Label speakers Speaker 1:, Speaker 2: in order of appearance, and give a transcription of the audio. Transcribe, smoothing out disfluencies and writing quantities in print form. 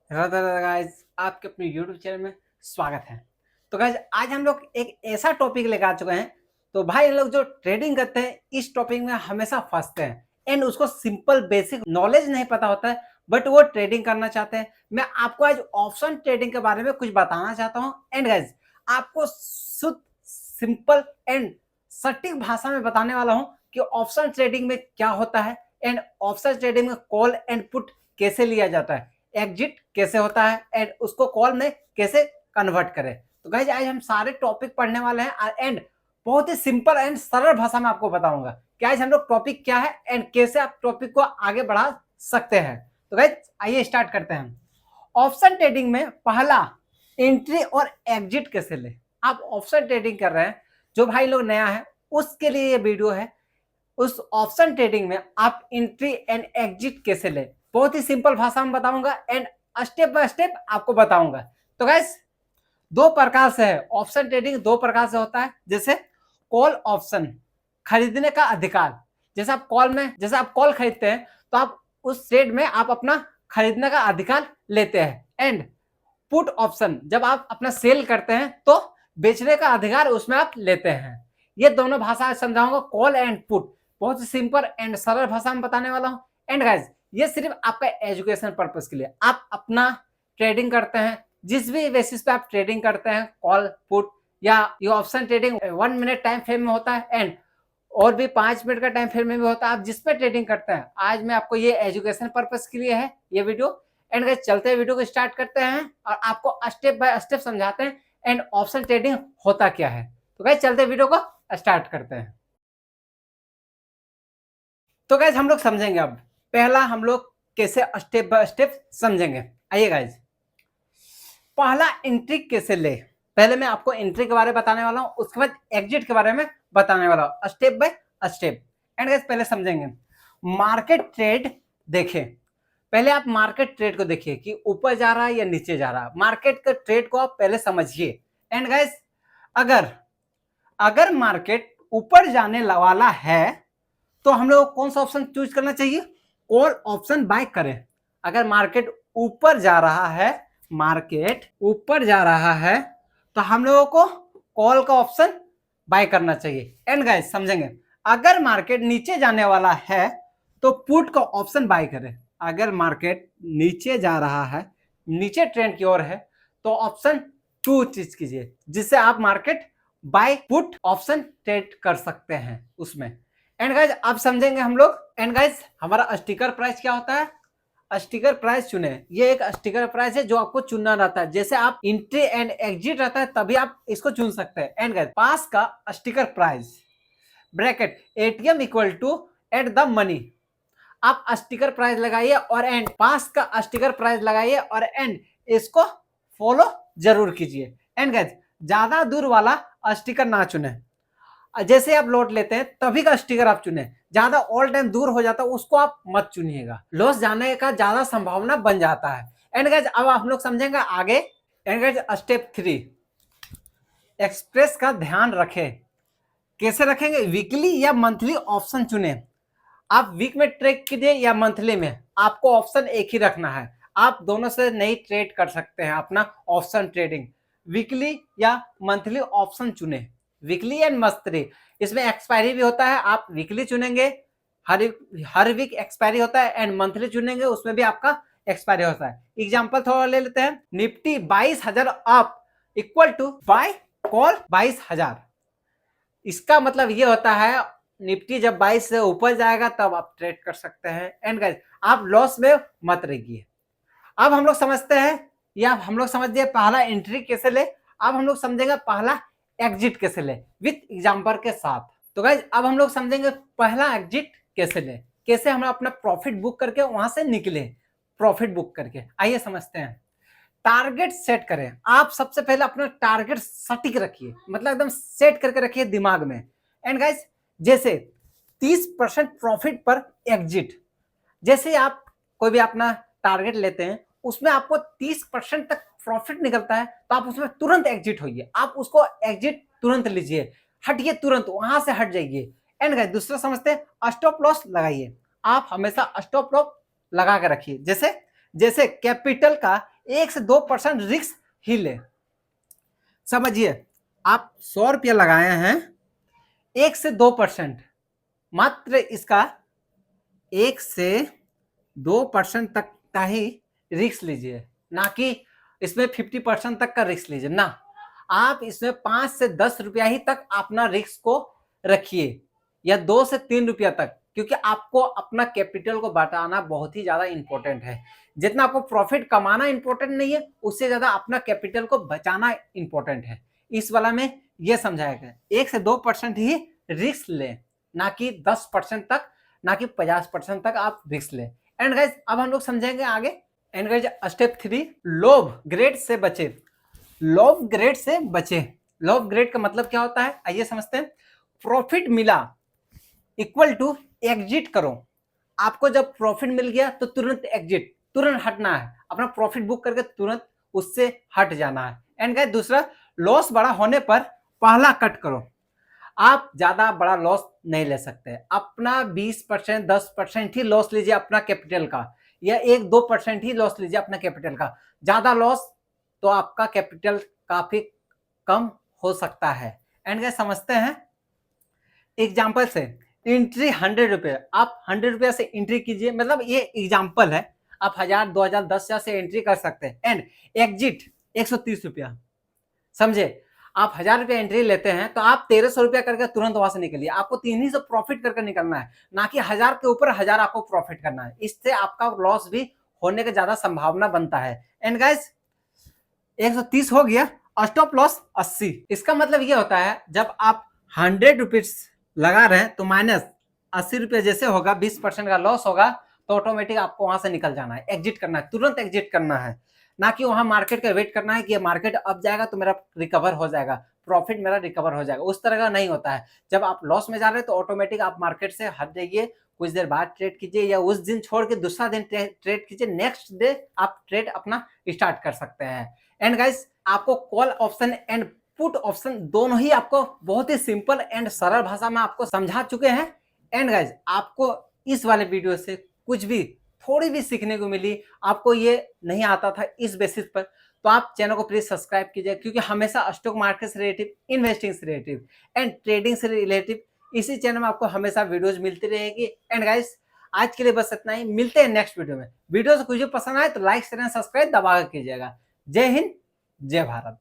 Speaker 1: Radhe Radhe guys, आपके अपने YouTube channel में स्वागत है। तो गाइस आज हम लोग एक ऐसा टॉपिक लेकर आ चुके हैं। तो भाई लोग जो ट्रेडिंग करते हैं इस टॉपिक में हमेशा फंसते हैं एंड उसको सिंपल बेसिक नॉलेज नहीं पता होता है, बट वो ट्रेडिंग करना चाहते हैं। मैं आपको आज ऑप्शन ट्रेडिंग के बारे में कुछ बताना चाहता हूँ एंड गाइस आपको शुद्ध सिंपल एंड सटीक भाषा में बताने वाला हूँ कि ऑप्शन ट्रेडिंग में क्या होता है एंड ऑप्शन ट्रेडिंग में कॉल एंड पुट कैसे लिया जाता है, एग्जिट कैसे होता है एंड उसको कॉल में कैसे कन्वर्ट करें। तो गाइस आज हम सारे टॉपिक पढ़ने वाले हैं एंड बहुत ही सिंपल एंड सरल भाषा में आपको बताऊंगा कि आज हम लोग टॉपिक क्या है एंड कैसे आप टॉपिक को आगे बढ़ा सकते हैं। तो गाइस आइए स्टार्ट करते हैं। ऑप्शन ट्रेडिंग में पहला एंट्री और एग्जिट कैसे ले। आप ऑप्शन ट्रेडिंग कर रहे हैं, जो भाई लोग नया है उसके लिए ये वीडियो है। उस ऑप्शन ट्रेडिंग में आप एंट्री एंड एग्जिट कैसे ले, बहुत ही सिंपल भाषा में बताऊंगा एंड स्टेप बाय स्टेप आपको बताऊंगा। तो गाइस दो प्रकार से है ऑप्शन ट्रेडिंग, दो प्रकार से होता है। जैसे कॉल ऑप्शन, खरीदने का अधिकार। जैसे आप कॉल खरीदते हैं तो आप उस ट्रेड में आप अपना खरीदने का अधिकार लेते हैं। एंड पुट ऑप्शन, जब आप अपना सेल करते हैं तो बेचने का अधिकार उसमें आप लेते हैं। ये दोनों भाषा समझाऊंगा, कॉल एंड पुट, बहुत ही सिंपल एंड सरल भाषा में बताने वाला हूं। एंड गाइस ये सिर्फ आपका एजुकेशन पर्पस के लिए, आप अपना ट्रेडिंग करते हैं जिस भी बेसिस पे आप ट्रेडिंग करते हैं, कॉल पुट या ये option trading 1 minute time frame में होता है एंड और भी 5 मिनट का टाइम फ्रेम में भी होता है, आप जिस पे ट्रेडिंग करते हैं। आज मैं आपको ये एजुकेशन पर्पस के लिए है ये वीडियो। एंड गाइस चलते हैं वीडियो को स्टार्ट करते हैं और आपको स्टेप बाय स्टेप समझाते हैं एंड ऑप्शन ट्रेडिंग होता क्या है। तो गाइस चलते हैं वीडियो को स्टार्ट करते हैं। तो गाइस हम लोग समझेंगे अब पहला हम लोग कैसे स्टेप बाय स्टेप समझेंगे। आइए गाइस पहला एंट्री कैसे ले, पहले मैं आपको एंट्री के बारे में बताने वाला हूं, उसके बाद एग्जिट के बारे में बताने वाला हूं step by step. And guys पहले समझेंगे मार्केट ट्रेड। देखें पहले आप मार्केट ट्रेड को देखिए कि ऊपर जा रहा है या नीचे जा रहा है। मार्केट का ट्रेड को आप पहले समझिए। एंड गाइस अगर अगर मार्केट ऊपर जाने वाला है तो हम लोग कौन सा ऑप्शन चूज करना चाहिए, कॉल ऑप्शन बाय करें। अगर मार्केट ऊपर जा रहा है, मार्केट ऊपर जा रहा है तो हम लोगों को कॉल का ऑप्शन बाय करना चाहिए। एंड गाइस समझेंगे अगर मार्केट नीचे जाने वाला है तो पुट का ऑप्शन बाय करें। अगर मार्केट नीचे जा रहा है, नीचे ट्रेंड की ओर है, तो ऑप्शन 2 चीज कीजिए जिससे आप market buy put option trade कर सकते हैं उसमें। एंड गाइस अब समझेंगे हम लोग। एंड गाइस हमारा स्टिकर प्राइस क्या होता है, स्टिकर प्राइस चुने। ये एक स्टिकर प्राइस है जो आपको चुनना रहता है। जैसे आप एंट्री एंड एग्जिट रहता है तभी आप इसको चुन सकते हैं। एंड गाइस पास का sticker price bracket ATM equal to at the money, आप स्टिकर प्राइस लगाइए और एंड पास का स्टिकर प्राइस लगाइए और एंड इसको फॉलो जरूर कीजिए। एंड गाइस ज्यादा दूर वाला स्टिकर ना चुने। जैसे आप लॉट लेते हैं तभी का स्टिकर आप चुने, ज्यादा ऑल टाइम दूर हो जाता है उसको आप मत चुनिएगा, लॉस जाने का ज्यादा संभावना बन जाता है। एंड गाइस अब हम लोग समझेंगे आगे। एंड गाइस स्टेप 3 एक्सप्रेस का ध्यान रखें। कैसे रखेंगे, वीकली या मंथली ऑप्शन चुने। आप वीक में ट्रेड कीजिए या मंथली में, आपको ऑप्शन एक ही रखना है। आप दोनों से नहीं ट्रेड कर सकते हैं अपना ऑप्शन ट्रेडिंग। वीकली या मंथली ऑप्शन चुने, वीकली एंड मंथली। इसमें एक्सपायरी भी होता है, आप वीकली चुनेंगे हर वीक एक्सपायरी होता है एंड मंथली चुनेंगे उसमें भी आपका एक्सपायरी होता है। एग्जांपल थोड़ा ले लेते हैं, Nifty 22,000 up equal to buy call 22,000। इसका मतलब ये होता है निफ्टी जब 22 से ऊपर जाएगा तब आप ट्रेड कर सकते हैं। एंड गाइस आप लॉस में मत रहिए। अब हम लोग समझते हैं, या हम लोग समझ गए पहला एंट्री कैसे ले। अब हम लोग समझेंगे पहला एग्जिट कैसे ले विथ एग्जांपल के साथ। तो गाइस अब हम लोग समझेंगे पहला एग्जिट कैसे ले, कैसे हम अपना प्रॉफिट बुक करके वहां से निकले, प्रॉफिट बुक करके। आइए समझते हैं। टारगेट सेट करें। आप सबसे पहले अपना टारगेट सटीक रखिए, मतलब एकदम सेट करके रखिए दिमाग में। एंड गाइस जैसे 30% प्रॉफिट पर एग्जिट, जैसे आप कोई भी अपना टारगेट लेते हैं उसमें आपको 30% तक प्रॉफिट निकलता है तो आप उसमें तुरंत एग्जिट होइए, आप उसको एग्जिट तुरंत लीजिए, हटिए तुरंत वहां से हट जाइए। एंड गाइस दूसरा समझते हैं स्टॉप लॉस लगाइए। आप हमेशा स्टॉप लॉस लगा के रखिए। जैसे जैसे कैपिटल का 1 से 2% रिस्क ही ले। समझिए, आप 100 रुपया लगाए हैं, 1 से 2%, मात्र इसका 1 से 2% तक का ही रिस्क लीजिए, ना कि इसमें 50% तक का रिस्क लीजिए ना। आप इसमें 5 से 10 रुपया ही तक अपना रिस्क को रखिए, या 2 से 3 रुपया तक, क्योंकि आपको अपना कैपिटल को बढ़ाना बहुत ही ज्यादा इंपॉर्टेंट है। जितना आपको प्रॉफिट कमाना इंपॉर्टेंट नहीं है, उससे ज्यादा अपना कैपिटल को बचाना इंपॉर्टेंट है। इस वाला में यह समझाया गया 1 से 2% ही रिस्क लें, ना कि 10% तक, ना कि 50% तक आप रिस्क लें। एंड गाइस, अब हम लोग समझेंगे आगे। एंड गाइस, स्टेप 3, लोभ ग्रेड से बचे। लोभ ग्रेड से बचे। लोभ ग्रेड का मतलब क्या होता है, आइए समझते हैं। प्रॉफिट मिला इक्वल टू एग्जिट करो। आपको जब प्रॉफिट मिल गया तो तुरंत एग्जिट, तुरंत हटना है, अपना प्रॉफिट बुक करके तुरंत उससे हट जाना है। एंड गाइस, दूसरा, लॉस बड़ा होने पर पहला कट करो। आप ज्यादा बड़ा लॉस नहीं ले सकते, अपना 20% 10% ही लॉस लीजिए अपना कैपिटल का, या 1-2% ही लॉस लीजिए अपना कैपिटल का। ज्यादा लॉस तो आपका कैपिटल काफी कम हो सकता है। एंड गाइस, समझते हैं एग्जाम्पल से। एंट्री 100 रुपये, आप 100 रुपया से एंट्री कीजिए, मतलब ये एग्जाम्पल है, आप 1000 2000 10,000 से एंट्री कर सकते हैं। एंड एग्जिट 130 रुपया, समझे। आप 1000 रुपया एंट्री लेते हैं तो आप 1300 रुपया करके तुरंत वहां से निकलिए। आपको 300 प्रॉफिट करके निकलना है, ना कि 1000 के ऊपर 1000 आपको प्रॉफिट करना है। इससे आपका लॉस भी होने का ज्यादा संभावना बनता है। एंड गाइस, 130 हो गया, स्टॉप लॉस 80। इसका मतलब ये होता है, जब आप 100 रुपीज लगा रहे हैं तो माइनस 80 रुपये जैसे होगा, 20% का लॉस होगा, तो ऑटोमेटिक आपको वहां से निकल जाना है, एग्जिट करना है, तुरंत एग्जिट करना है, ना कि वहां मार्केट का वेट करना है कि मार्केट अप जाएगा तो मेरा रिकवर हो जाएगा, प्रॉफिट मेरा रिकवर हो जाएगा। उस तरह का नहीं होता है। जब आप लॉस में जा रहे हैं तो ऑटोमेटिक आप मार्केट से हट जाइए, कुछ देर बाद ट्रेड कीजिए, या उस दिन छोड़ के दूसरा दिन ट्रेड कीजिए, नेक्स्ट डे आप ट्रेड अपना स्टार्ट कर सकते हैं। एंड गाइस, आपको call option and put option दोनों ही आपको बहुत ही सिंपल एंड सरल भाषा में आपको समझा चुके हैं। एंड गाइस, आपको इस वाले वीडियो से कुछ भी थोड़ी भी सीखने को मिली, आपको ये नहीं आता था इस बेसिस पर, तो आप चैनल को प्लीज सब्सक्राइब कीजिए, क्योंकि हमेशा स्टॉक मार्केट से रिलेटिव, इन्वेस्टिंग से रिलेटिव एंड ट्रेडिंग से रिलेटिव इसी चैनल में आपको हमेशा वीडियोज मिलती रहेगी। एंड गाइस, आज के लिए बस इतना ही, मिलते हैं नेक्स्ट वीडियो में। वीडियो से कुछ भी पसंद आए तो लाइक शेयर एंड सब्सक्राइब दबा कीजिएगा। जय हिंद, जय भारत।